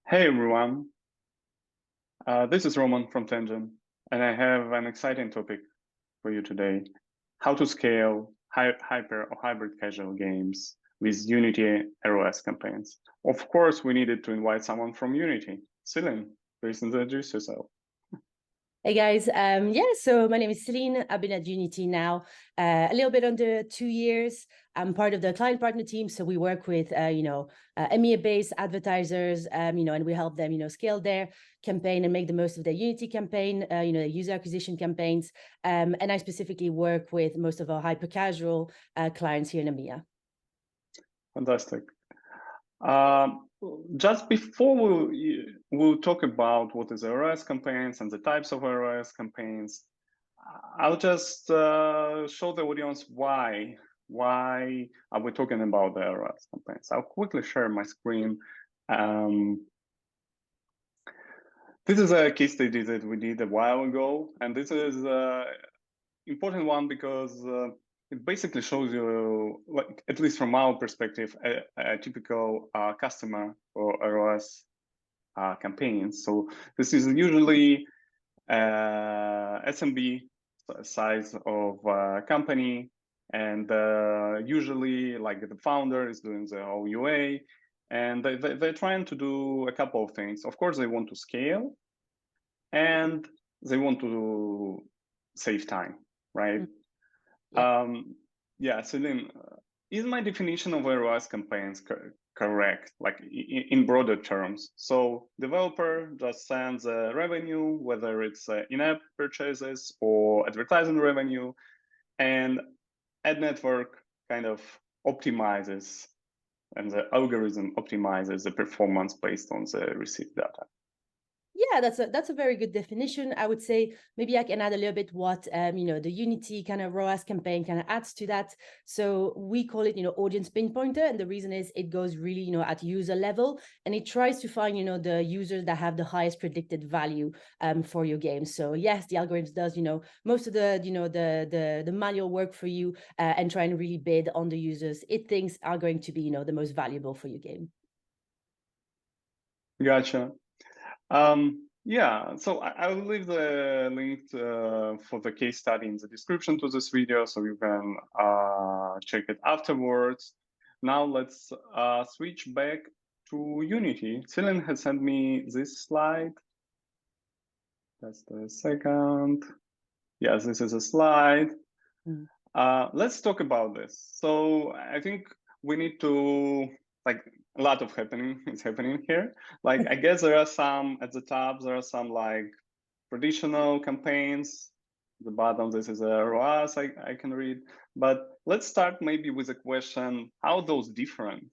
Hey everyone, this is Roman from Tenjin, and I have an exciting topic for you today: how to scale hyper or hybrid casual games with Unity ROAS campaigns. Of course, we needed to invite someone from Unity. Céline, please introduce yourself. Hey guys, so my name is Céline. I've been at Unity now a little bit under 2 years. I'm part of the client partner team, so we work with EMEA-based advertisers, and we help them, scale their campaign and make the most of their Unity campaign, their user acquisition campaigns. And I specifically work with most of our hyper-casual clients here in EMEA. Fantastic. Just before we'll talk about what is ROAS campaigns and the types of ROAS campaigns, I'll just show the audience why are we talking about the ROAS campaigns. I'll quickly share my screen. This is a case study that we did a while ago, and this is an important one because it basically shows you, like, at least from our perspective, a typical customer for ROAS campaigns. So this is usually SMB size of company, and usually like the founder is doing the whole UA, and they're trying to do a couple of things. Of course, they want to scale, and they want to save time, right? Yeah, Céline, is my definition of ROAS campaigns correct, like in broader terms? So developer just sends a revenue, whether it's in-app purchases or advertising revenue, and ad network kind of optimizes, and the algorithm optimizes the performance based on the received data. Yeah, that's a very good definition. I would say maybe I can add a little bit what the Unity kind of ROAS campaign kind of adds to that. So we call it audience pinpointer, and the reason is it goes really at user level, and it tries to find the users that have the highest predicted value for your game. So yes, the algorithm does most of the the manual work for you and trying to really bid on the users it thinks are going to be the most valuable for your game. Gotcha. Yeah, so I'll leave the link for the case study in the description to this video, so you can check it afterwards. Now let's switch back to Unity. Céline has sent me this slide. Just a second. Yes, this is a slide. Let's talk about this. So I think we need to, like, a lot of is happening here. Like, I guess there are some at the top, there are some like traditional campaigns. At the bottom, this is a ROAS I can read. But let's start maybe with a question: how are those different?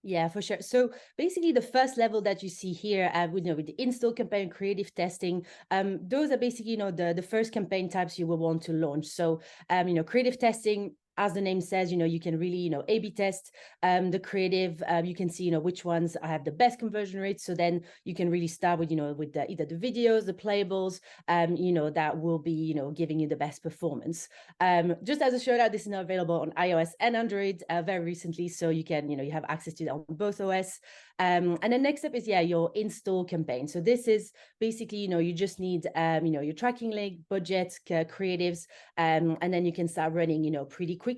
Yeah, for sure. So basically the first level that you see here with the install campaign, creative testing, those are basically, the first campaign types you will want to launch. So, creative testing, as the name says, you can really, A/B test the creative. You can see, which ones have the best conversion rates. So then you can really start with, with either the videos, the playables, that will be, giving you the best performance. Just as a shout out, this is now available on iOS and Android very recently. So you can, you have access to it on both OS. And then next up is, your install campaign. So this is basically, you just need, your tracking link, budgets, creatives, and then you can start running, pretty quickly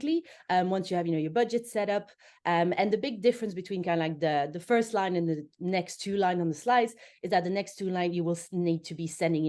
once you have, your budget set up. And the big difference between kind of like the first line and the next two lines on the slides is that the next two lines you will need to be sending,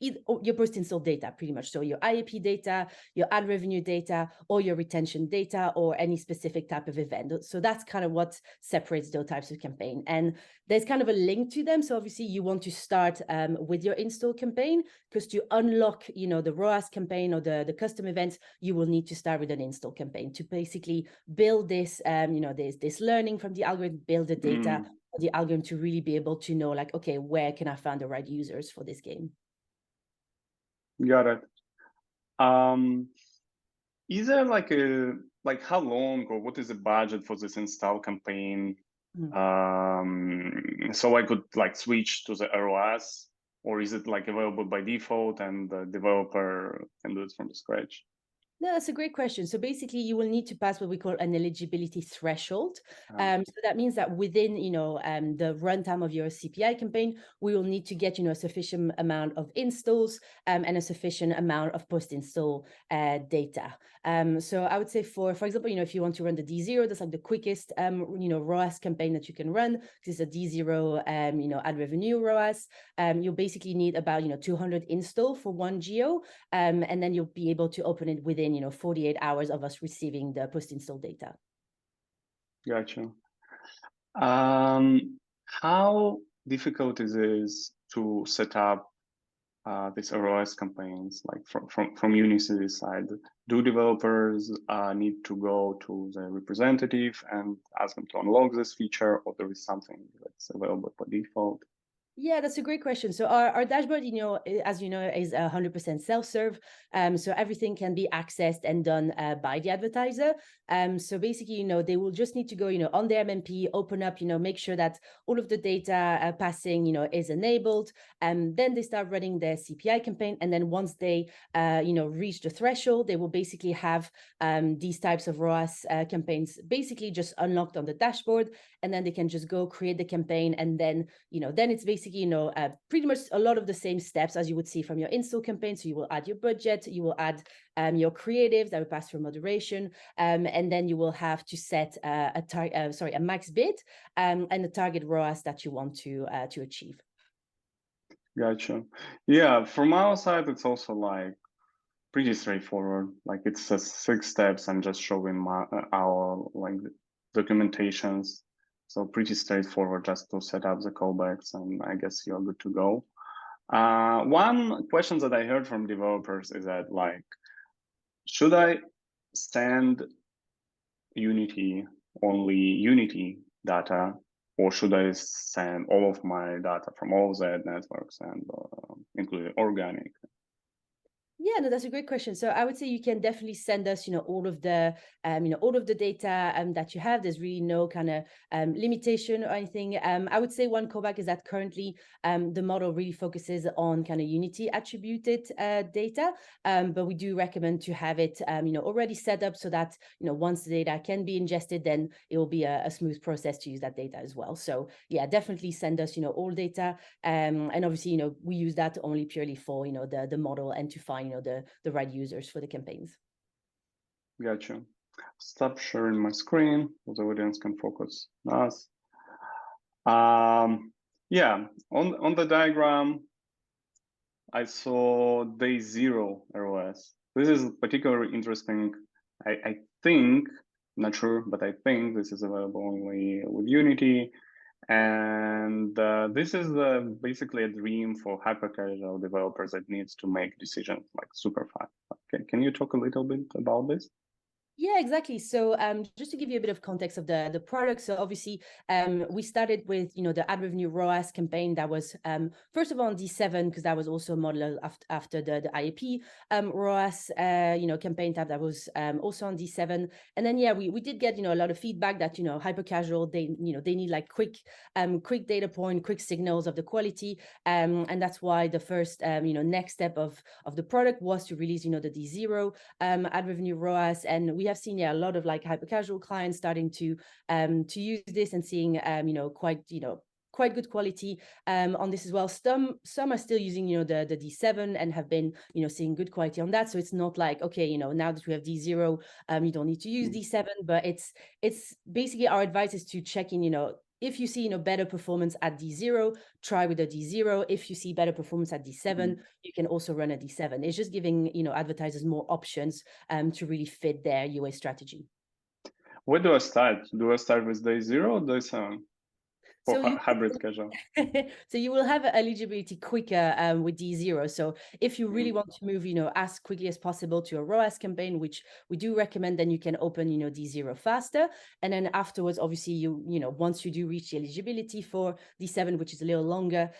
your post-install data, pretty much. So your IAP data, your ad revenue data, or your retention data, or any specific type of event. So that's kind of what separates those types of campaign. And there's kind of a link to them. So obviously you want to start with your install campaign, because to unlock, the ROAS campaign or the custom events, you will need to start with an install campaign to basically build this, this learning from the algorithm, build the data, the algorithm to really be able to know, like, okay, where can I find the right users for this game? Got it. Is there like how long or what is the budget for this install campaign? So I could like switch to the ROAS, or is it like available by default and the developer can do it from scratch? No, that's a great question. So basically, you will need to pass what we call an eligibility threshold. So that means that within, the runtime of your CPI campaign, we will need to get, a sufficient amount of installs and a sufficient amount of post-install data. So I would say for example, if you want to run the D0, that's like the quickest, ROAS campaign that you can run. This is a D0, ad revenue ROAS. You'll basically need about, 200 install for one geo, and then you'll be able to open it within 48 hours of us receiving the post-install data. Gotcha. How difficult is it to set up these ROAS campaigns, like from Unity side? Do developers need to go to the representative and ask them to unlock this feature, or there is something that's available by default? Yeah, that's a great question. So our dashboard, as you know, is 100% self-serve. So everything can be accessed and done by the advertiser. So basically, they will just need to go, on their MMP, open up, make sure that all of the data passing, is enabled. And then they start running their CPI campaign. And then once they, reach the threshold, they will basically have these types of ROAS campaigns basically just unlocked on the dashboard. And then they can just go create the campaign. And then, then it's basically, pretty much a lot of the same steps as you would see from your install campaign. So you will add your budget, you will add your creatives that will pass through moderation, and then you will have to set a max bid and the target ROAS that you want to achieve. Gotcha. Yeah, from our side, it's also like pretty straightforward. Like it's 6 steps. I'm just showing our like documentations. So pretty straightforward just to set up the callbacks, and I guess you're good to go. One question that I heard from developers is that like, should I send Unity only Unity data, or should I send all of my data from all the ad networks and including organic? Yeah, no, that's a great question. So I would say you can definitely send us, all of the, all of the data that you have. There's really no kind of limitation or anything. I would say one callback is that currently the model really focuses on kind of Unity attributed data, but we do recommend to have it, already set up so that, once the data can be ingested, then it will be a smooth process to use that data as well. So yeah, definitely send us, all data, and obviously, we use that only purely for, the model and to find the right users for the campaigns. Gotcha. Stop sharing my screen so the audience can focus on us. Yeah, on the diagram, I saw day 0 ROS. This is particularly interesting. I think, not sure, but I think this is available only with Unity. And this is basically a dream for hyper-casual developers that needs to make decisions like super fast. Can you talk a little bit about this? Yeah, exactly. So just to give you a bit of context of the product. So obviously, we started with, the ad revenue ROAS campaign that was, first of all, on D7, because that was also modeled after the IAP ROAS, campaign tab that was also on D7. And then, yeah, we did get, a lot of feedback that, hyper casual, they need like quick data point, quick signals of the quality. And that's why the first, next step of the product was to release, the D0 ad revenue ROAS. And we have seen a lot of like hyper casual clients starting to use this and seeing quite good quality on this as well. Some are still using the D7 and have been seeing good quality on that. So it's not like, okay, now that we have D0, you don't need to use D7, but it's basically our advice is to check in, if you see better performance at D0, try with a D0. If you see better performance at D7, you can also run a D7. It's just giving advertisers more options to really fit their UA strategy. Where do I start? Do I start with day 0 or day 7? For So hybrid casual. So you will have eligibility quicker with D0. So if you really want to move, as quickly as possible to a ROAS campaign, which we do recommend, then you can open, D0 faster. And then afterwards, obviously, once you do reach the eligibility for D7, which is a little longer,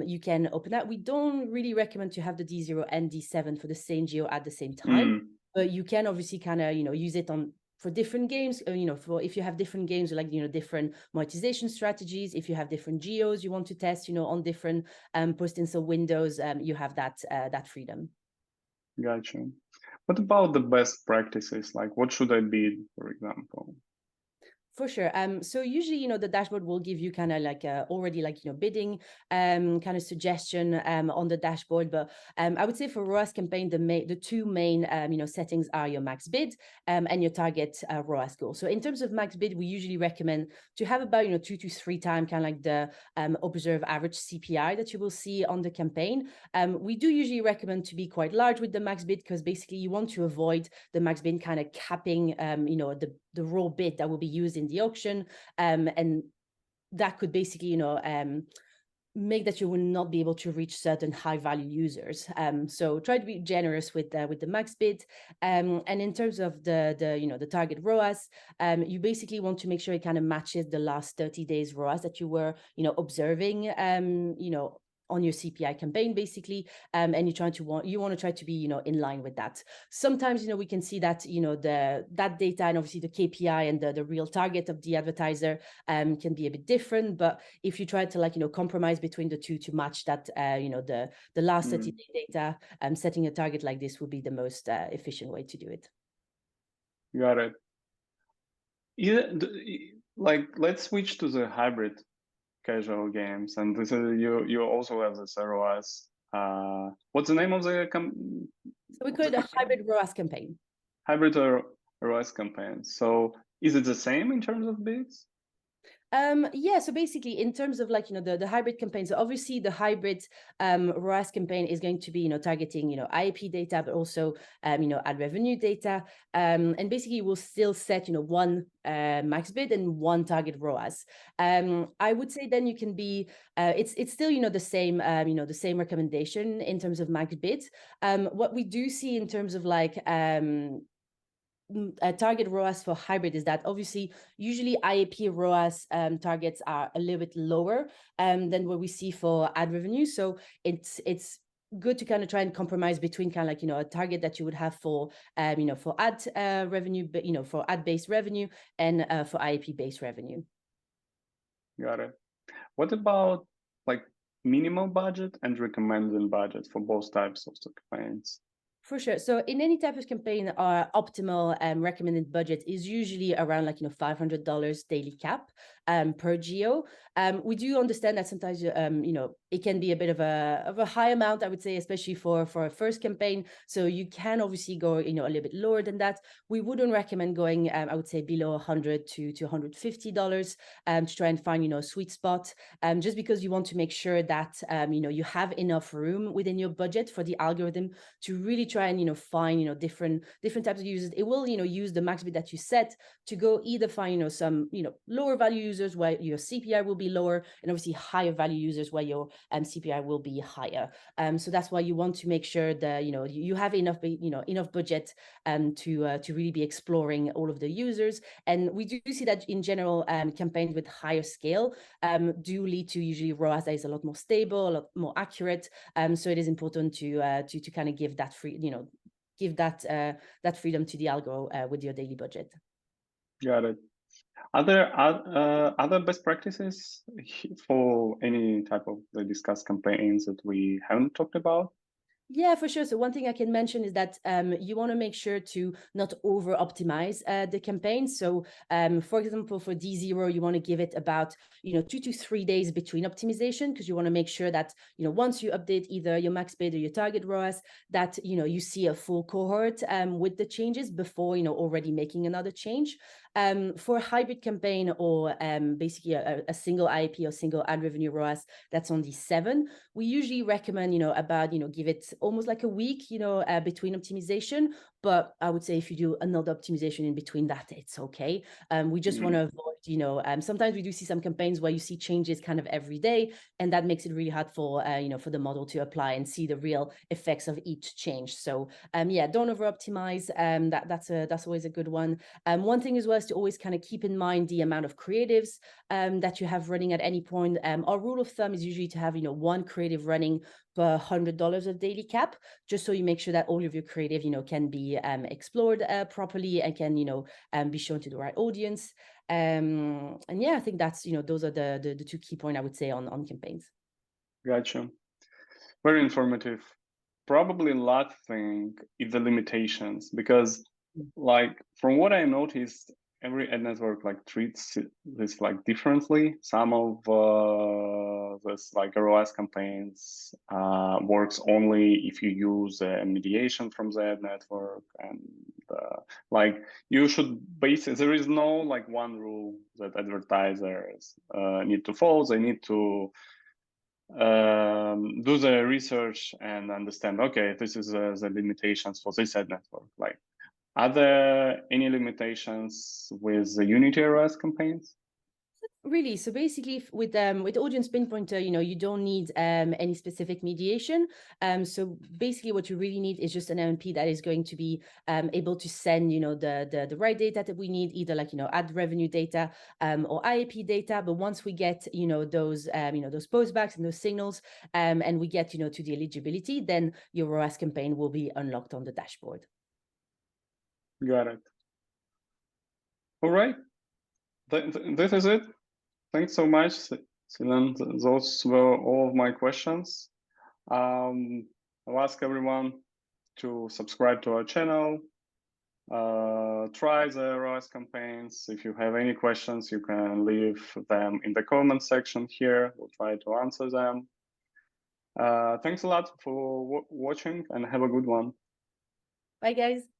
you can open that. We don't really recommend to have the D0 and D7 for the same geo at the same time, but you can obviously kind of, use it for different games, for if you have different games, like, different monetization strategies, if you have different geos you want to test, on different post-install windows, you have that freedom. Gotcha. What about the best practices? Like what should I bid, for example? For sure. So usually, the dashboard will give you kind of like already like, bidding kind of suggestion on the dashboard. But I would say for ROAS campaign, the two main, settings are your max bid and your target ROAS goal. So in terms of max bid, we usually recommend to have about, 2 to 3 times kind of like the observed average CPI that you will see on the campaign. We do usually recommend to be quite large with the max bid because basically you want to avoid the max bid kind of capping, the raw bid that will be used in the auction, and that could basically, make that you will not be able to reach certain high value users. So try to be generous with the max bid. And in terms of the target ROAS, you basically want to make sure it kind of matches the last 30 days ROAS that you were, observing, on your CPI campaign, basically, and you want to try to be, in line with that. Sometimes, we can see that, that data and obviously the KPI and the real target of the advertiser can be a bit different. But if you try to compromise between the two to match that, the last 30-day data, setting a target like this would be the most efficient way to do it. Got it. Like let's switch to the hybrid casual games, and this is you also have this ROAS. What's the name of the So we call it a hybrid ROAS campaign. Hybrid ROAS campaign. So is it the same in terms of bids? Yeah, so basically in terms of the hybrid campaign, so obviously the hybrid ROAS campaign is going to be targeting IAP data, but also ad revenue data, and basically we'll still set one max bid and one target ROAS. I would say then you can be it's still the same the same recommendation in terms of max bids. What we do see in terms of target ROAS for hybrid is that obviously usually IAP ROAS targets are a little bit lower than what we see for ad revenue. So it's good to kind of try and compromise between kind of a target that you would have for for ad revenue, but for ad-based revenue and for IAP-based revenue. Got it. What about like minimal budget and recommended budget for both types of campaigns? For sure. So in any type of campaign, our optimal recommended budget is usually around $500 daily cap per geo. We do understand that sometimes it can be a bit of a high amount, I would say, especially for a first campaign. So you can obviously go a little bit lower than that. We wouldn't recommend going I would say below $100 to $150 to try and find a sweet spot, just because you want to make sure that you have enough room within your budget for the algorithm to really try and find different types of users. It will use the max bid that you set to go either find some lower value users where your CPI will be lower, and obviously higher value users where your CPI will be higher. So that's why you want to make sure that you have enough enough budget to really be exploring all of the users. And we do see that in general campaigns with higher scale do lead to usually ROAS that is a lot more stable, a lot more accurate. So it is important to kind of give that give that freedom to the algo with your daily budget. Got it. Are there other best practices for any type of the discussed campaigns that we haven't talked about? Yeah, for sure. So one thing I can mention is that you want to make sure to not over optimize the campaign. So for example, for D0, you want to give it about 2 to 3 days between optimization, because you want to make sure that once you update either your max bid or your target ROAS, that you see a full cohort with the changes before already making another change. For a hybrid campaign or basically a single IAP or single ad revenue ROAS that's on D7, we usually recommend about give it almost like a week between optimization. But I would say if you do another optimization in between that, it's okay. We just want to avoid sometimes we do see some campaigns where you see changes kind of every day, and that makes it really hard for for the model to apply and see the real effects of each change. So yeah, don't over optimize. That's always a good one. One thing as well is to always kind of keep in mind the amount of creatives that you have running at any point. Our rule of thumb is usually to have one creative running per $100 of daily cap, just so you make sure that all of your creative can be explored properly and can be shown to the right audience. And yeah, I think that's those are the two key points I would say on campaigns. Gotcha. Very informative. probably last thing is the limitations, because like from what I noticed, every ad network like treats this like differently. Some of this like ROAS campaigns works only if you use mediation from the ad network, and like you should there is no like one rule that advertisers need to follow. They need to do the research and understand, okay, this is the limitations for this ad network. Like, are there any limitations with the Unity ROAS campaigns? Really, so basically with audience pinpointer, you don't need any specific mediation. So basically what you really need is just an MMP that is going to be able to send the right data that we need, either like ad revenue data or IAP data. But once we get those those postbacks and those signals and we get to the eligibility, then your ROAS campaign will be unlocked on the dashboard. Got it. All right, this is it. Thanks so much, Céline. Those were all of my questions. I'll ask everyone to subscribe to our channel, try the ROAS campaigns. If you have any questions, you can leave them in the comment section here. We'll try to answer them. Thanks a lot for watching, and have a good one. Bye, guys.